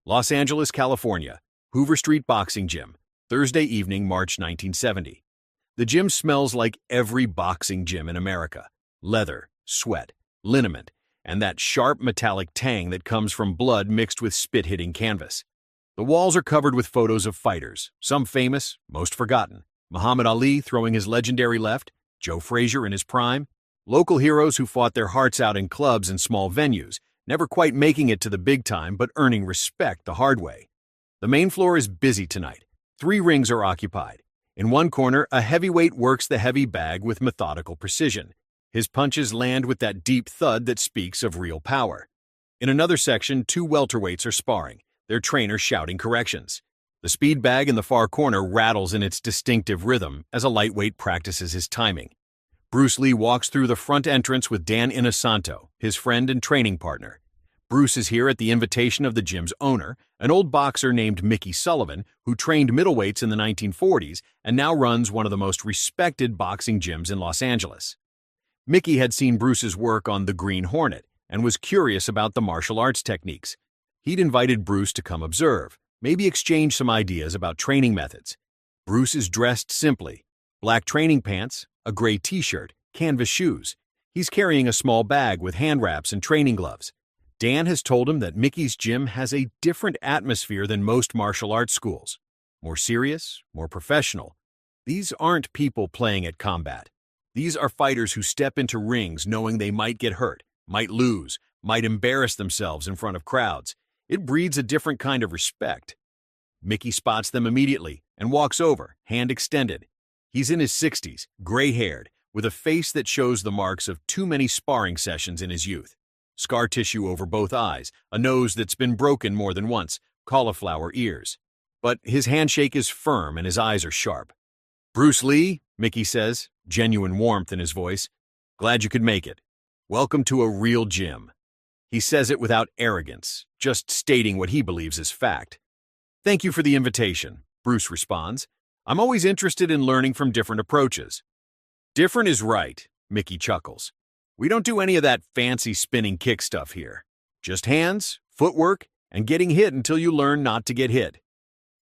Los Angeles, California, Hoover Street Boxing Gym, Thursday evening, March 1970. The gym smells like every boxing gym in America. Leather, sweat, liniment, and that sharp metallic tang that comes from blood mixed with spit-hitting canvas. The walls are covered with photos of fighters, some famous, most forgotten. Muhammad Ali throwing his legendary left, Joe Frazier in his prime, local heroes who fought their hearts out in clubs and small venues, never quite making it to the big time but earning respect the hard way. The main floor is busy tonight. 3 rings are occupied. In one corner, a heavyweight works the heavy bag with methodical precision. His punches land with that deep thud that speaks of real power. In another section, 2 welterweights are sparring, their trainer shouting corrections. The speed bag in the far corner rattles in its distinctive rhythm as a lightweight practices his timing. Bruce Lee walks through the front entrance with Dan Inosanto, his friend and training partner. Bruce is here at the invitation of the gym's owner, an old boxer named Mickey Sullivan, who trained middleweights in the 1940s and now runs one of the most respected boxing gyms in Los Angeles. Mickey had seen Bruce's work on The Green Hornet and was curious about the martial arts techniques. He'd invited Bruce to come observe, maybe exchange some ideas about training methods. Bruce is dressed simply: black training pants, a gray t-shirt, canvas shoes. He's carrying a small bag with hand wraps and training gloves. Dan has told him that Mickey's gym has a different atmosphere than most martial arts schools. More serious, more professional. These aren't people playing at combat. These are fighters who step into rings knowing they might get hurt, might lose, might embarrass themselves in front of crowds. It breeds a different kind of respect. Mickey spots them immediately and walks over, hand extended. He's in his 60s, gray-haired, with a face that shows the marks of too many sparring sessions in his youth. Scar tissue over both eyes, a nose that's been broken more than once, cauliflower ears. But his handshake is firm and his eyes are sharp. "Bruce Lee," Mickey says, genuine warmth in his voice. "Glad you could make it. Welcome to a real gym." He says it without arrogance, just stating what he believes is fact. "Thank you for the invitation," Bruce responds. "I'm always interested in learning from different approaches." "Different is right," Mickey chuckles. "We don't do any of that fancy spinning kick stuff here. Just hands, footwork, and getting hit until you learn not to get hit."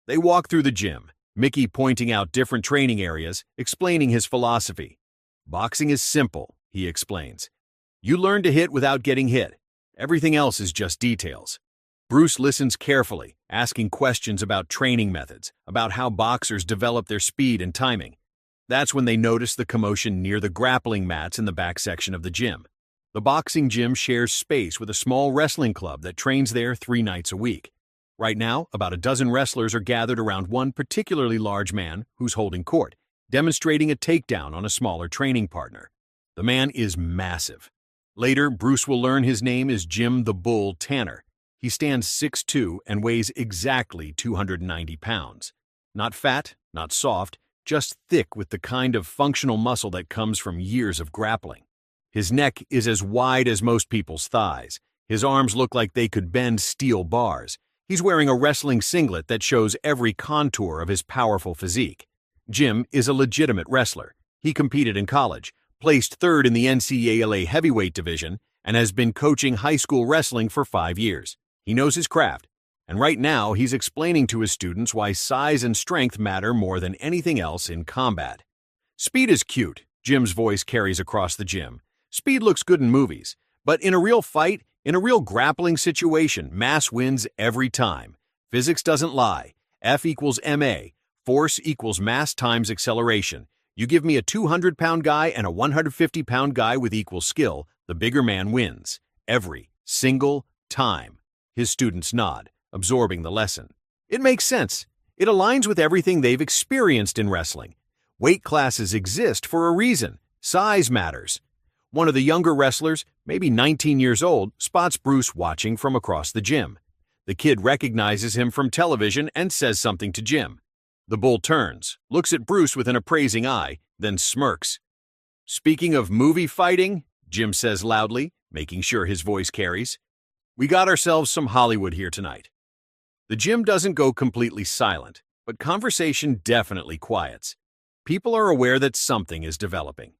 They walk through the gym, Mickey pointing out different training areas, explaining his philosophy. "Boxing is simple," he explains. "You learn to hit without getting hit. Everything else is just details." Bruce listens carefully, asking questions about training methods, about how boxers develop their speed and timing. That's when they notice the commotion near the grappling mats in the back section of the gym. The boxing gym shares space with a small wrestling club that trains there 3 nights a week. Right now, about a dozen wrestlers are gathered around one particularly large man who's holding court, demonstrating a takedown on a smaller training partner. The man is massive. Later, Bruce will learn his name is Jim the Bull Tanner. He stands 6'2" and weighs exactly 290 pounds. Not fat, not soft, just thick with the kind of functional muscle that comes from years of grappling. His neck is as wide as most people's thighs. His arms look like they could bend steel bars. He's wearing a wrestling singlet that shows every contour of his powerful physique. Jim is a legitimate wrestler. He competed in college, placed 3rd in the NCAA heavyweight division, and has been coaching high school wrestling for 5 years. He knows his craft, and right now he's explaining to his students why size and strength matter more than anything else in combat. "Speed is cute," Jim's voice carries across the gym. "Speed looks good in movies, but in a real fight, in a real grappling situation, mass wins every time. Physics doesn't lie. F equals ma. Force equals mass times acceleration. You give me a 200-pound guy and a 150-pound guy with equal skill, the bigger man wins. Every single time." His students nod, absorbing the lesson. It makes sense. It aligns with everything they've experienced in wrestling. Weight classes exist for a reason. Size matters. One of the younger wrestlers, maybe 19 years old, spots Bruce watching from across the gym. The kid recognizes him from television and says something to Jim. The Bull turns, looks at Bruce with an appraising eye, then smirks. "Speaking of movie fighting," Jim says loudly, making sure his voice carries, "we got ourselves some Hollywood here tonight." The gym doesn't go completely silent, but conversation definitely quiets. People are aware that something is developing.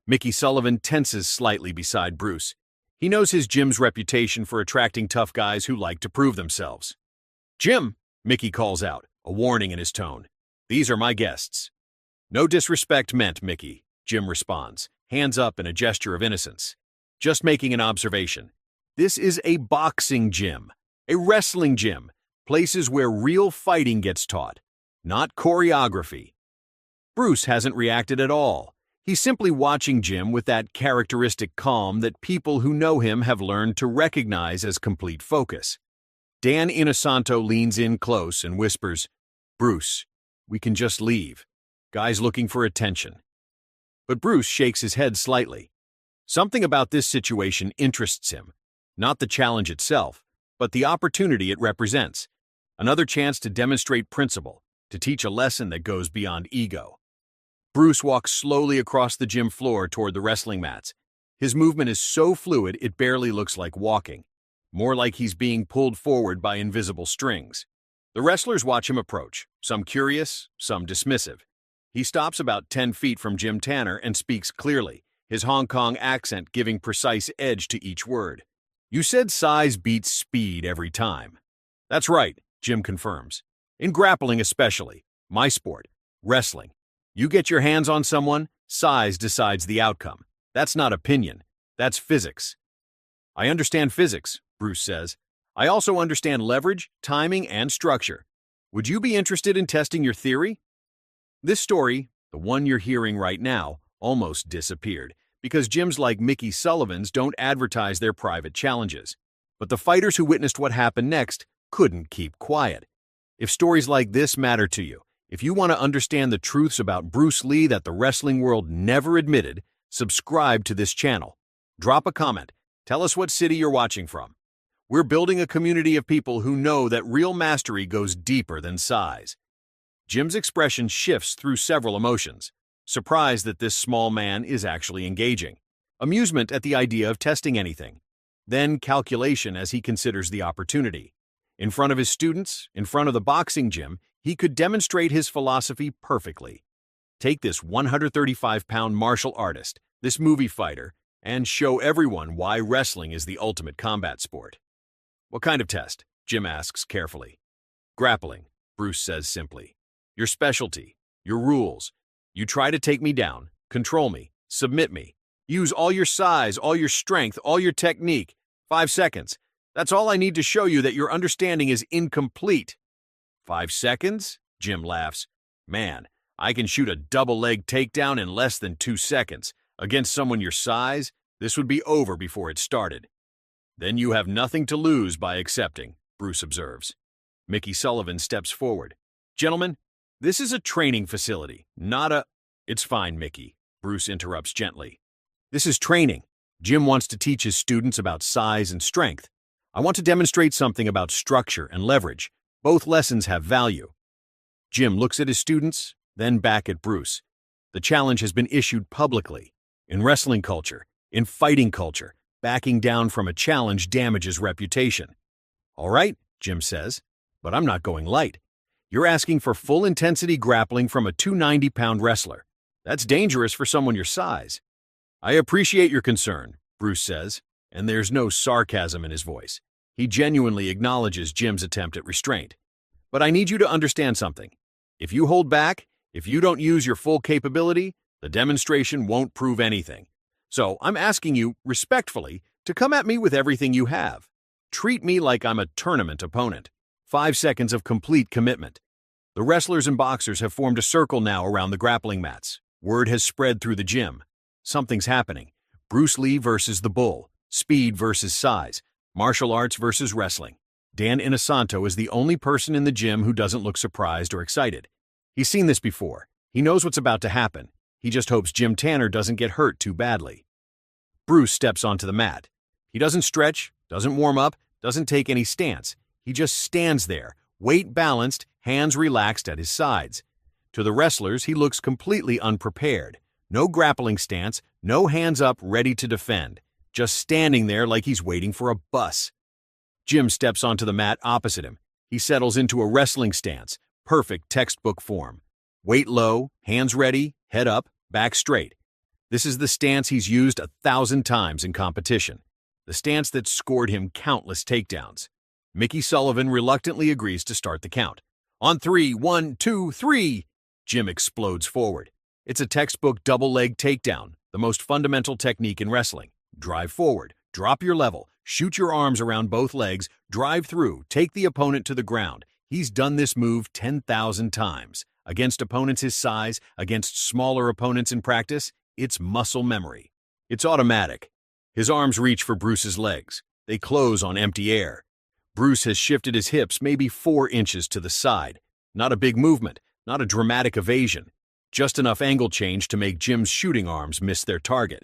Mickey Sullivan tenses slightly beside Bruce. He knows his gym's reputation for attracting tough guys who like to prove themselves. Jim, Mickey calls out, a warning in his tone. These are my guests. No disrespect meant, Mickey, Jim responds, hands up in a gesture of innocence. Just making an observation. This is a boxing gym, a wrestling gym, places where real fighting gets taught, not choreography. Bruce hasn't reacted at all. He's simply watching Jim with that characteristic calm that people who know him have learned to recognize as complete focus. Dan Inosanto leans in close and whispers, Bruce, we can just leave. Guy's looking for attention. But Bruce shakes his head slightly. Something about this situation interests him. Not the challenge itself, but the opportunity it represents. Another chance to demonstrate principle, to teach a lesson that goes beyond ego. Bruce walks slowly across the gym floor toward the wrestling mats. His movement is so fluid it barely looks like walking. More like he's being pulled forward by invisible strings. The wrestlers watch him approach, some curious, some dismissive. He stops about 10 feet from Jim Tanner and speaks clearly, his Hong Kong accent giving precise edge to each word. You said size beats speed every time. That's right, Jim confirms. In grappling especially, my sport, wrestling. You get your hands on someone, size decides the outcome. That's not opinion, that's physics. I understand physics, Bruce says. I also understand leverage, timing, and structure. Would you be interested in testing your theory? This story, the one you're hearing right now, almost disappeared, because gyms like Mickey Sullivan's don't advertise their private challenges. But the fighters who witnessed what happened next couldn't keep quiet. If stories like this matter to you, if you want to understand the truths about Bruce Lee that the wrestling world never admitted, subscribe to this channel. Drop a comment. Tell us what city you're watching from. We're building a community of people who know that real mastery goes deeper than size. Jim's expression shifts through several emotions. Surprise that this small man is actually engaging. Amusement at the idea of testing anything. Then calculation as he considers the opportunity. In front of his students, in front of the boxing gym, he could demonstrate his philosophy perfectly. Take this 135-pound martial artist, this movie fighter, and show everyone why wrestling is the ultimate combat sport. What kind of test? Jim asks carefully. Grappling, Bruce says simply. Your specialty, your rules. You try to take me down, control me, submit me. Use all your size, all your strength, all your technique. 5 seconds. That's all I need to show you that your understanding is incomplete. 5 seconds? Jim laughs. Man, I can shoot a double-leg takedown in less than 2 seconds. Against someone your size, this would be over before it started. Then you have nothing to lose by accepting, Bruce observes. Mickey Sullivan steps forward. Gentlemen, this is a training facility, not a... It's fine, Mickey, Bruce interrupts gently. This is training. Jim wants to teach his students about size and strength. I want to demonstrate something about structure and leverage. Both lessons have value. Jim looks at his students, then back at Bruce. The challenge has been issued publicly. In wrestling culture, in fighting culture, backing down from a challenge damages reputation. All right, Jim says, but I'm not going light. You're asking for full-intensity grappling from a 290-pound wrestler. That's dangerous for someone your size. I appreciate your concern, Bruce says, and there's no sarcasm in his voice. He genuinely acknowledges Jim's attempt at restraint. But I need you to understand something. If you hold back, if you don't use your full capability, the demonstration won't prove anything. So I'm asking you, respectfully, to come at me with everything you have. Treat me like I'm a tournament opponent. 5 seconds of complete commitment. The wrestlers and boxers have formed a circle now around the grappling mats. Word has spread through the gym. Something's happening. Bruce Lee versus the Bull. Speed versus size. Martial arts versus wrestling. Dan Inosanto is the only person in the gym who doesn't look surprised or excited. He's seen this before. He knows what's about to happen. He just hopes Jim Tanner doesn't get hurt too badly. Bruce steps onto the mat. He doesn't stretch, doesn't warm up, doesn't take any stance. He just stands there, weight balanced, hands relaxed at his sides. To the wrestlers, he looks completely unprepared. No grappling stance, no hands up ready to defend. Just standing there like he's waiting for a bus. Jim steps onto the mat opposite him. He settles into a wrestling stance, perfect textbook form. Weight low, hands ready, head up, back straight. This is the stance he's used 1,000 times in competition. The stance that scored him countless takedowns. Mickey Sullivan reluctantly agrees to start the count. On three, 1, 2, 3, Jim explodes forward. It's a textbook double-leg takedown, the most fundamental technique in wrestling. Drive forward, drop your level, shoot your arms around both legs, drive through, take the opponent to the ground. He's done this move 10,000 times. Against opponents his size, against smaller opponents in practice, it's muscle memory. It's automatic. His arms reach for Bruce's legs. They close on empty air. Bruce has shifted his hips maybe 4 inches to the side. Not a big movement, not a dramatic evasion. Just enough angle change to make Jim's shooting arms miss their target.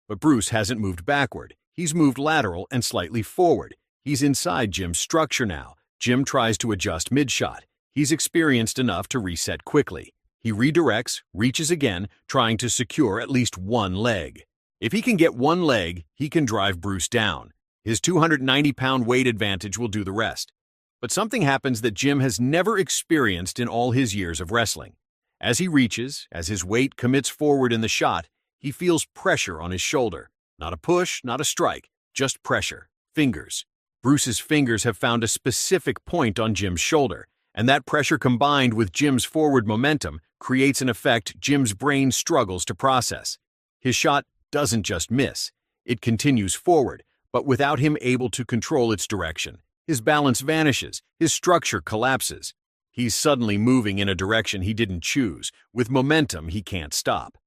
But Bruce hasn't moved backward. He's moved lateral and slightly forward. He's inside Jim's structure now. Jim tries to adjust mid-shot. He's experienced enough to reset quickly. He redirects, reaches again, trying to secure at least one leg. If he can get one leg, he can drive Bruce down. His 290-pound weight advantage will do the rest. But something happens that Jim has never experienced in all his years of wrestling. As he reaches, as his weight commits forward in the shot, he feels pressure on his shoulder. Not a push, not a strike, just pressure. Fingers. Bruce's fingers have found a specific point on Jim's shoulder, and that pressure combined with Jim's forward momentum creates an effect Jim's brain struggles to process. His shot doesn't just miss. It continues forward, but without him able to control its direction. His balance vanishes, his structure collapses. He's suddenly moving in a direction he didn't choose, with momentum he can't stop.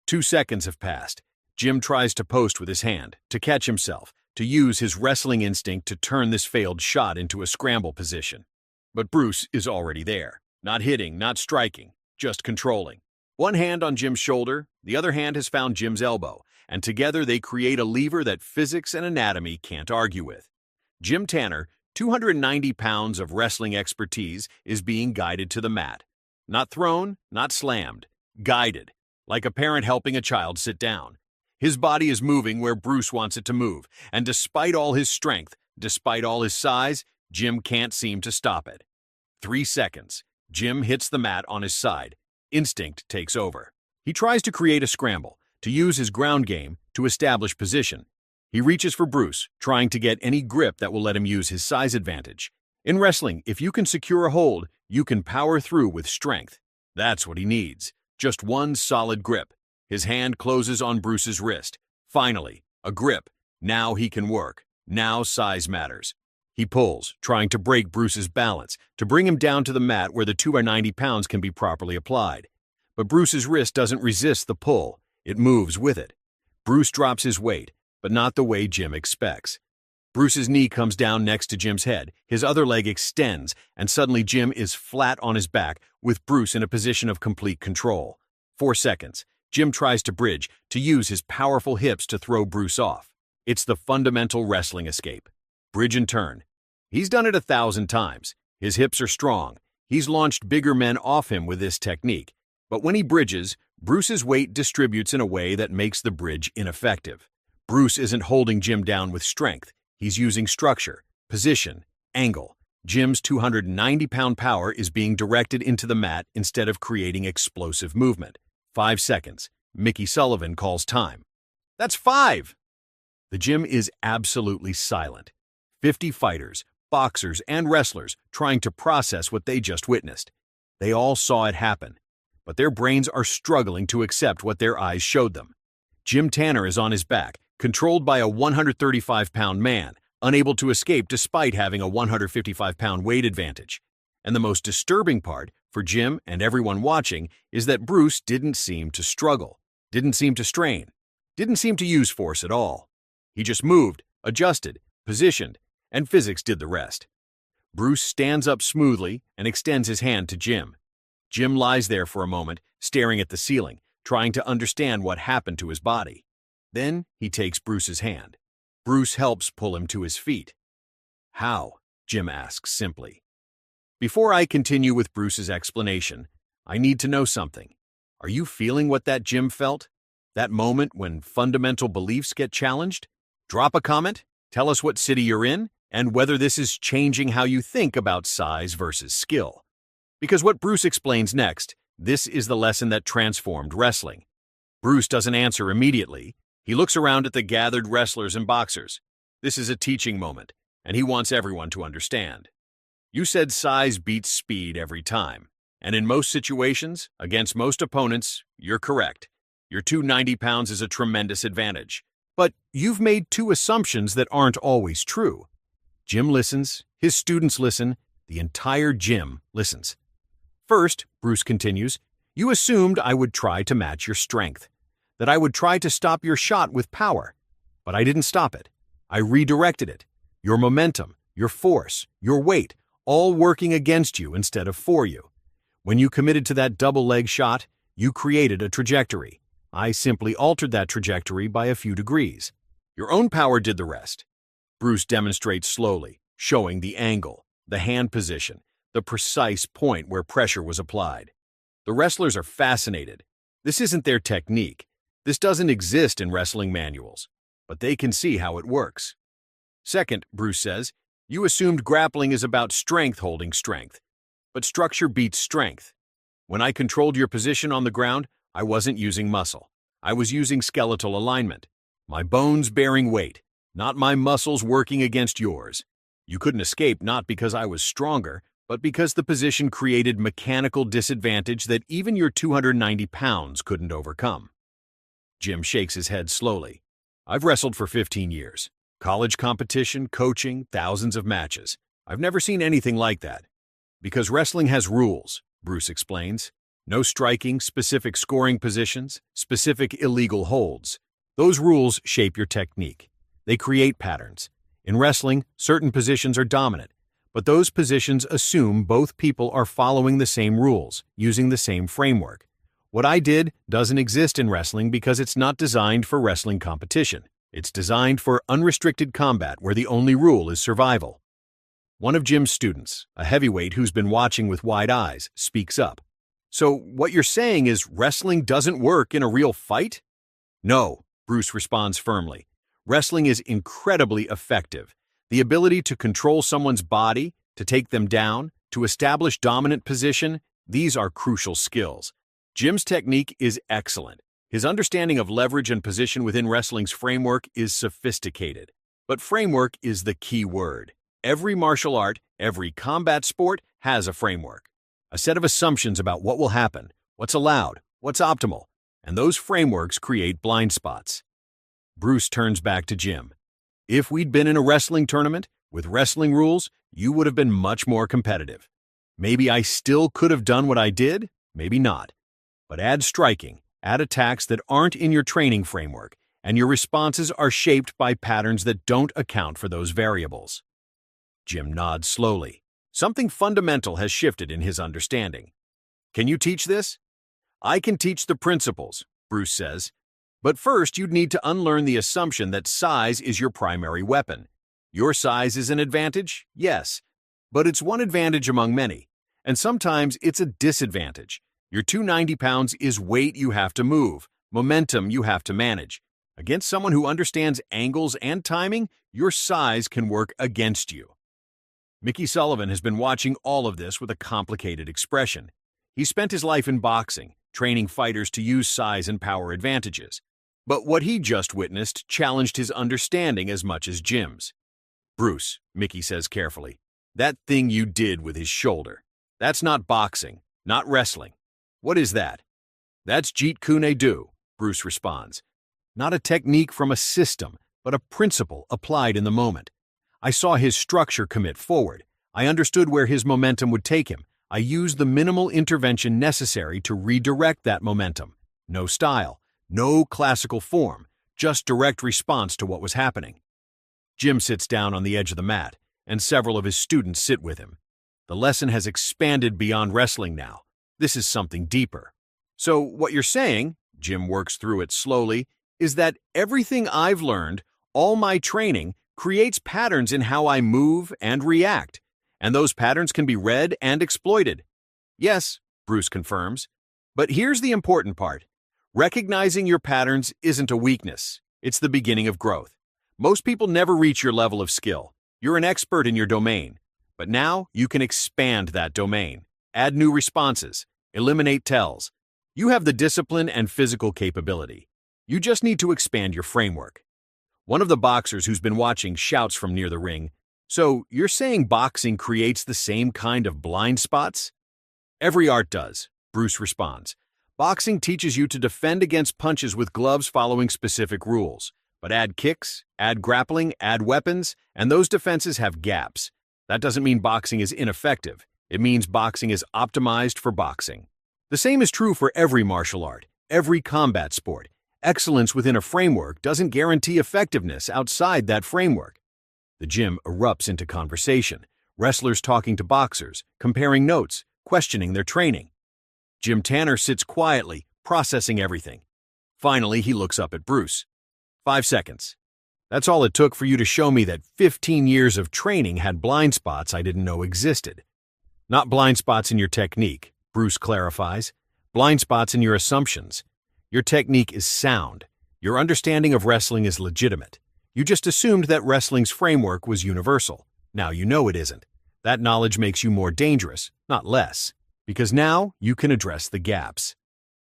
2 seconds have passed. Jim tries to post with his hand, to catch himself, to use his wrestling instinct to turn this failed shot into a scramble position. But Bruce is already there. Not hitting, not striking, just controlling. One hand on Jim's shoulder, the other hand has found Jim's elbow, and together they create a lever that physics and anatomy can't argue with. Jim Tanner, 290 pounds of wrestling expertise, is being guided to the mat. Not thrown, not slammed. Guided, like a parent helping a child sit down. His body is moving where Bruce wants it to move, and despite all his strength, despite all his size, Jim can't seem to stop it. 3 seconds. Jim hits the mat on his side. Instinct takes over. He tries to create a scramble, to use his ground game to establish position. He reaches for Bruce, trying to get any grip that will let him use his size advantage. In wrestling, if you can secure a hold, you can power through with strength. That's what he needs. Just one solid grip. His hand closes on Bruce's wrist. Finally, a grip. Now he can work. Now size matters. He pulls, trying to break Bruce's balance, to bring him down to the mat where the 290 pounds can be properly applied. But Bruce's wrist doesn't resist the pull. It moves with it. Bruce drops his weight, but not the way Jim expects. Bruce's knee comes down next to Jim's head, his other leg extends, and suddenly Jim is flat on his back with Bruce in a position of complete control. 4 seconds. Jim tries to bridge, to use his powerful hips to throw Bruce off. It's the fundamental wrestling escape. Bridge and turn. He's done it 1,000 times. His hips are strong. He's launched bigger men off him with this technique. But when he bridges, Bruce's weight distributes in a way that makes the bridge ineffective. Bruce isn't holding Jim down with strength. He's using structure, position, angle. Jim's 290-pound power is being directed into the mat instead of creating explosive movement. 5 seconds. Mickey Sullivan calls time. That's 5! The gym is absolutely silent. 50 fighters, boxers, and wrestlers trying to process what they just witnessed. They all saw it happen, but their brains are struggling to accept what their eyes showed them. Jim Tanner is on his back, controlled by a 135-pound man, unable to escape despite having a 155-pound weight advantage. And the most disturbing part, for Jim and everyone watching, is that Bruce didn't seem to struggle, didn't seem to strain, didn't seem to use force at all. He just moved, adjusted, positioned, and physics did the rest. Bruce stands up smoothly and extends his hand to Jim. Jim lies there for a moment, staring at the ceiling, trying to understand what happened to his body. Then he takes Bruce's hand. Bruce helps pull him to his feet. How? Jim asks simply. Before I continue with Bruce's explanation, I need to know something. Are you feeling what that Jim felt? That moment when fundamental beliefs get challenged? Drop a comment, tell us what city you're in, and whether this is changing how you think about size versus skill. Because what Bruce explains next, this is the lesson that transformed wrestling. Bruce doesn't answer immediately. He looks around at the gathered wrestlers and boxers. This is a teaching moment, and he wants everyone to understand. You said size beats speed every time, and in most situations, against most opponents, you're correct. Your 290 pounds is a tremendous advantage. But you've made two assumptions that aren't always true. Jim listens, his students listen, the entire gym listens. First, Bruce continues, you assumed I would try to match your strength, that I would try to stop your shot with power. But I didn't stop it. I redirected it. Your momentum, your force, your weight, all working against you instead of for you. When you committed to that double leg shot, you created a trajectory. I simply altered that trajectory by a few degrees. Your own power did the rest. Bruce demonstrates slowly, showing the angle, the hand position, the precise point where pressure was applied. The wrestlers are fascinated. This isn't their technique. This doesn't exist in wrestling manuals, but they can see how it works. Second, Bruce says, you assumed grappling is about strength holding strength, but structure beats strength. When I controlled your position on the ground, I wasn't using muscle. I was using skeletal alignment. My bones bearing weight, not my muscles working against yours. You couldn't escape not because I was stronger, but because the position created mechanical disadvantage that even your 290 pounds couldn't overcome. Jim shakes his head slowly. I've wrestled for 15 years. College competition, coaching, thousands of matches. I've never seen anything like that. Because wrestling has rules, Bruce explains. No striking, specific scoring positions, specific illegal holds. Those rules shape your technique. They create patterns. In wrestling, certain positions are dominant, but those positions assume both people are following the same rules, using the same framework. What I did doesn't exist in wrestling because it's not designed for wrestling competition. It's designed for unrestricted combat where the only rule is survival. One of Jim's students, a heavyweight who's been watching with wide eyes, speaks up. So what you're saying is wrestling doesn't work in a real fight? No, Bruce responds firmly. Wrestling is incredibly effective. The ability to control someone's body, to take them down, to establish dominant position, these are crucial skills. Jim's technique is excellent. His understanding of leverage and position within wrestling's framework is sophisticated. But framework is the key word. Every martial art, every combat sport has a framework. A set of assumptions about what will happen, what's allowed, what's optimal, and those frameworks create blind spots. Bruce turns back to Jim. If we'd been in a wrestling tournament with wrestling rules, you would have been much more competitive. Maybe I still could have done what I did, maybe not. But add striking, add attacks that aren't in your training framework, and your responses are shaped by patterns that don't account for those variables. Jim nods slowly. Something fundamental has shifted in his understanding. Can you teach this? I can teach the principles, Bruce says. But first, you'd need to unlearn the assumption that size is your primary weapon. Your size is an advantage? Yes. But it's one advantage among many. And sometimes it's a disadvantage. Your 290 pounds is weight you have to move, momentum you have to manage. Against someone who understands angles and timing, your size can work against you. Mickey Sullivan has been watching all of this with a complicated expression. He spent his life in boxing, training fighters to use size and power advantages. But what he just witnessed challenged his understanding as much as Jim's. Bruce, Mickey says carefully, that thing you did with his shoulder, that's not boxing, not wrestling. What is that? That's Jeet Kune Do, Bruce responds. Not a technique from a system, but a principle applied in the moment. I saw his structure commit forward. I understood where his momentum would take him. I used the minimal intervention necessary to redirect that momentum. No style, no classical form, just direct response to what was happening. Jim sits down on the edge of the mat, and several of his students sit with him. The lesson has expanded beyond wrestling now. This is something deeper. So what you're saying, Jim works through it slowly, is that everything I've learned, all my training, creates patterns in how I move and react, and those patterns can be read and exploited. Yes, Bruce confirms. But here's the important part. Recognizing your patterns isn't a weakness. It's the beginning of growth. Most people never reach your level of skill. You're an expert in your domain. But now you can expand that domain, add new responses, eliminate tells. You have the discipline and physical capability. You just need to expand your framework. One of the boxers who's been watching shouts from near the ring, So, you're saying boxing creates the same kind of blind spots? Every art does, Bruce responds. Boxing teaches you to defend against punches with gloves following specific rules. But add kicks, add grappling, add weapons, and those defenses have gaps. That doesn't mean boxing is ineffective. It means boxing is optimized for boxing. The same is true for every martial art, every combat sport. Excellence within a framework doesn't guarantee effectiveness outside that framework. The gym erupts into conversation, wrestlers talking to boxers, comparing notes, questioning their training. Jim Tanner sits quietly, processing everything. Finally, he looks up at Bruce. 5 seconds. That's all it took for you to show me that 15 years of training had blind spots I didn't know existed. Not blind spots in your technique, Bruce clarifies. Blind spots in your assumptions. Your technique is sound. Your understanding of wrestling is legitimate. You just assumed that wrestling's framework was universal. Now you know it isn't. That knowledge makes you more dangerous, not less, because now you can address the gaps.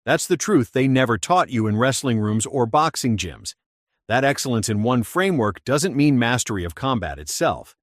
That's the truth they never taught you in wrestling rooms or boxing gyms. That excellence in one framework doesn't mean mastery of combat itself.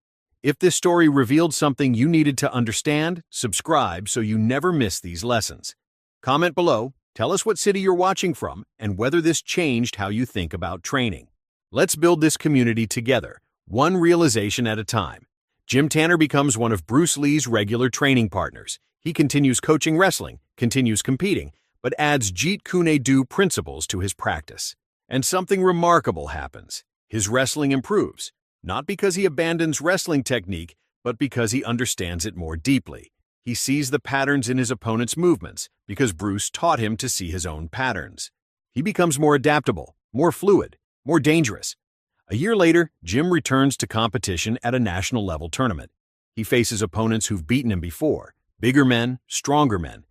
If this story revealed something you needed to understand, subscribe so you never miss these lessons. Comment below, tell us what city you're watching from, and whether this changed how you think about training. Let's build this community together, one realization at a time. Jim Tanner becomes one of Bruce Lee's regular training partners. He continues coaching wrestling, continues competing, but adds Jeet Kune Do principles to his practice. And something remarkable happens. His wrestling improves, not because he abandons wrestling technique, but because he understands it more deeply. He sees the patterns in his opponent's movements because Bruce taught him to see his own patterns. He becomes more adaptable, more fluid, more dangerous. A year later, Jim returns to competition at a national level tournament. He faces opponents who've beaten him before, bigger men, stronger men.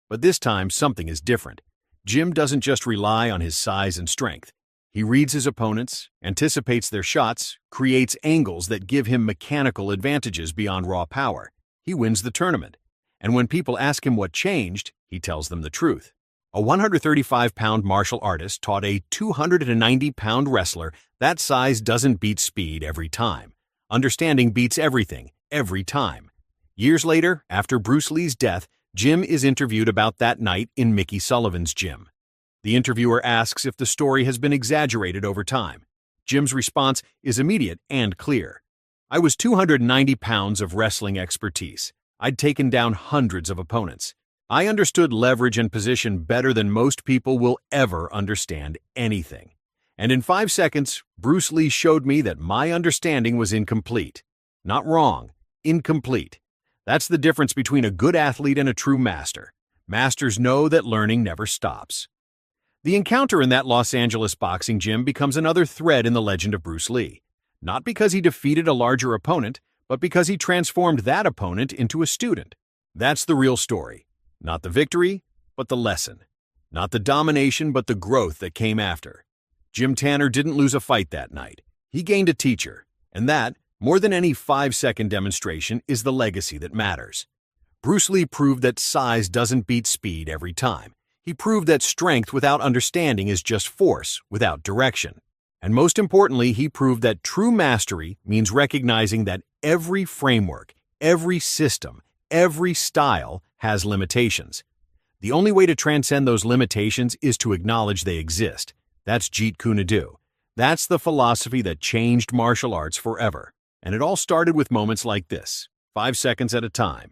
But this time, something is different. Jim doesn't just rely on his size and strength. He reads his opponents, anticipates their shots, creates angles that give him mechanical advantages beyond raw power. He wins the tournament. And when people ask him what changed, he tells them the truth. A 135-pound martial artist taught a 290-pound wrestler that size doesn't beat speed every time. Understanding beats everything, every time. Years later, after Bruce Lee's death, Jim is interviewed about that night in Mickey Sullivan's gym. The interviewer asks if the story has been exaggerated over time. Jim's response is immediate and clear. I was 290 pounds of wrestling expertise. I'd taken down hundreds of opponents. I understood leverage and position better than most people will ever understand anything. And in 5 seconds, Bruce Lee showed me that my understanding was incomplete. Not wrong, incomplete. That's the difference between a good athlete and a true master. Masters know that learning never stops. The encounter in that Los Angeles boxing gym becomes another thread in the legend of Bruce Lee. Not because he defeated a larger opponent, but because he transformed that opponent into a student. That's the real story. Not the victory, but the lesson. Not the domination, but the growth that came after. Jim Tanner didn't lose a fight that night. He gained a teacher, and that, more than any 5-second demonstration, is the legacy that matters. Bruce Lee proved that size doesn't beat speed every time. He proved that strength without understanding is just force without direction. And most importantly, he proved that true mastery means recognizing that every framework, every system, every style has limitations. The only way to transcend those limitations is to acknowledge they exist. That's Jeet Kune Do. That's the philosophy that changed martial arts forever. And it all started with moments like this, 5 seconds at a time.